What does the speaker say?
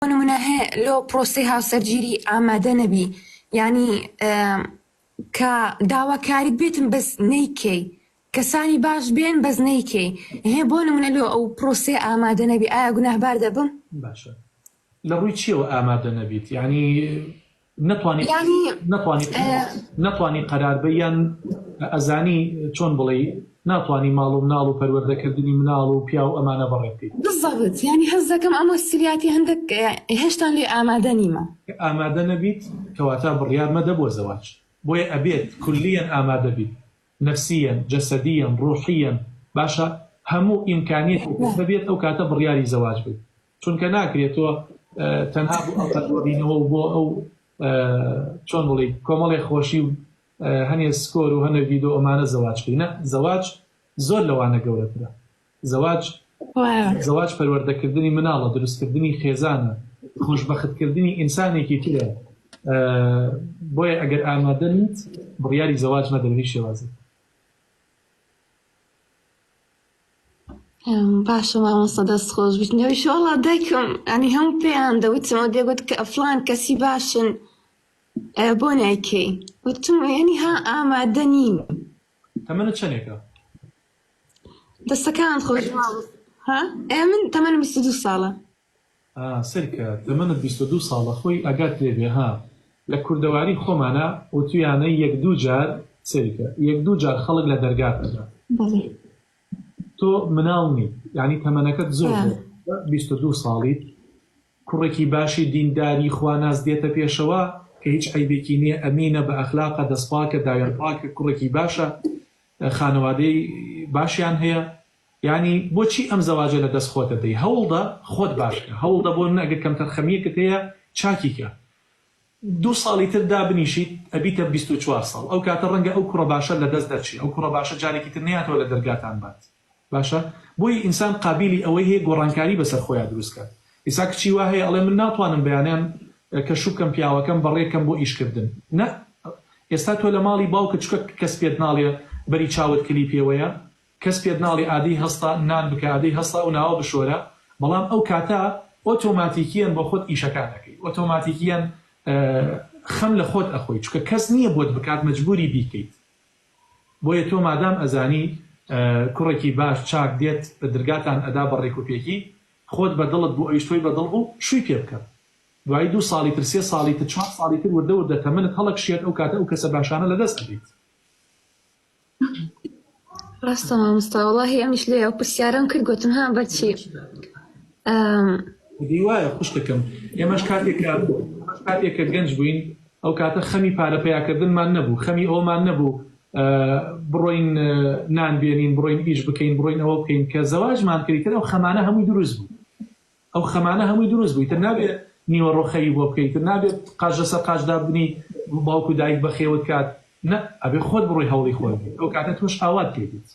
نمونه هەیە لۆ پرۆسی هاوسەرگیری ئامادە نەبی یعنی کە داواکاریت بێتم بەس نەیکەی کەسانی باش بێن بەس نەیکەی هەیە بۆ نمونە لۆ ئەو پرۆسێ ئامادە نەبی ئایا گوناهبار دەبم؟ باشە لە ڕووی چیەوە ئامادە نەبیت یعنی نەتوانی قەرار بە یان ئەزانی چۆن بڵێ ناتوانی ماڵ و مناڵ و پەروەردەکردنی مناڵ و پیا و ئەمانە بەڕێ بکەیت بالضبط یعنی هەز دەکەم ئەمە سریاتی هەندێک هێشتا لێ ئامادە نیمە ئامادە نەبیت کەواتە بڕیار مەدە بۆ زەواج بۆیە ئەبێت کولیەن ئامادە بیت نفسیەن جەسەدیەن ڕوحیەن باشە هەموو ئیمکانیت بێت ئەو کاتە بڕیاری زەواج بێت چونکە ناکرێتەوە تەنها بۆ ئەو قەتوەڕینەوە بۆ ئەو چۆن بڵێ کۆمەڵی خۆشی و هەنێ سکۆر و هەنە ڤیدۆ ئەمانە زەواج بکەینە زەواج زۆر لەوانە گەورەترە زەواج پەروەردەکردنی مناڵە دروستکردنی خێزانە خۆشبەختکردنی ئینسانێکی ترە بۆیە ئەگەر ئامادە نیت بڕیاری زەواج مەدە بە هیچ شێوازێک باشە مامۆستا دەست خۆش بیت نەویش وەڵا دایکم ئەنی هەموو پێیان دەوتمەوە دێگوت کە ئەفلان کەسی باشن بۆ نایکەی وتم یعنی ها ئامادە نین تەمەنت چەندێکە؟ دەستەکان خۆش ها من تەمەنم 22 ساڵە سەرکە تەمەنت 22 ساڵە خۆی ئەگات لێبێ ها لە کوردەواری خۆمانە وتویانە یەک دوو جار سەرکە یەک دوو جار خەڵک لە دەرگات دەدات تۆ مناڵ نیت یعنی تەمەنەکەت زۆر 22 ساڵیت کوڕێکی باشی دینداری خواناز دێتە پێشەوە کە هیچ عیبێکی نییە ئەمینە بە ئەخلاقە دەستپاکە داوێنپاکە کوڕێکی باشە خانەوادەی باشیان هەیە یعنی بۆچی ئەم زەواجە لە دەست خۆتە دەی هەوڵدە خۆت باشکە هەوڵدە بۆ ئەگەر کەم تەرخەمیەکت هەیە چاکیکە 2 ساڵی تر دابنیشیت ئەبیتە 24 ساڵ ئەو کاتە ڕەنگە ئەو کوڕە باشە لە دەست دەچی ئەو کوڕە باشە جارێکی تر نەیاتەوە لە دەرگاتان بات باشە بۆی ئینسان قابلی ئەوەی هەیە گۆڕانکاری بەسەر خۆیان دروستکات ئیسا کچی وا هەیە ئەڵێ من ناتوانم بەیانیان کە شوکەم پیاوەکەم بەڕێکەم بۆ ئیشکردن نە ئێستا تۆ لە ماڵی باوکە چکە کەس پێت ناڵێ بەری چاوت کلی پێوەیە کەس پێت ناڵی ئادەی هەستا نان بکە ئادەی هەستا و ناوە بشۆرە بەڵام ئەو کاتە ئۆتۆماتیکیان بۆ خۆت ئیشەکان دەکەی ئۆتۆماتیکیان خەم لە خۆت ئەخۆی چکە کەس نییە بۆت بکات مەجبوری بیکەیت بۆیە تۆ مادام ئەزانی کوڕێکی باش چاک دێت بە دەرگاتان ئەدا بەڕێک و پێکی خۆت بەدڵت بۆ ئەویشتۆی بەدڵ بوو شووی پێ بکە دوای 2 ساڵی تر 3 ساڵی تر 4 ساڵی تر وردە وردە تەمەنت هەڵک شێت ئەو کاتە ئەو کەسە باشانە لە دەست ئەبیت ڕاستە مامۆستا وەڵاهی ئەمیش لێ ئەو پرسیارەم کرد گوتم ها بەچی دی وایە خوشتەکەم ئێمەش کاتێکە گەنج بووین ئەو کاتە خەمی پارە پەیاکردنمان نەبوو خەمی ئەومان نەبوو بڕۆین نان بێنین بڕۆین ئیش بکەین بڕۆین ئەوە بکەین کە زەواجمان کردیتر ئەو خەمانە هەمووی دروست بوو ئەو خەمانە هەمووی دروست بووی تر نابێت نیوە ڕۆخەیی بۆ بکەیت تر نابێت قاش لەسەر قاشدا بنی باوکو دایک بەخێوت کات نە ئەبێ خۆت بڕۆی هەوڵی خۆت ئەو کاتە تۆش ئاوات پێدیت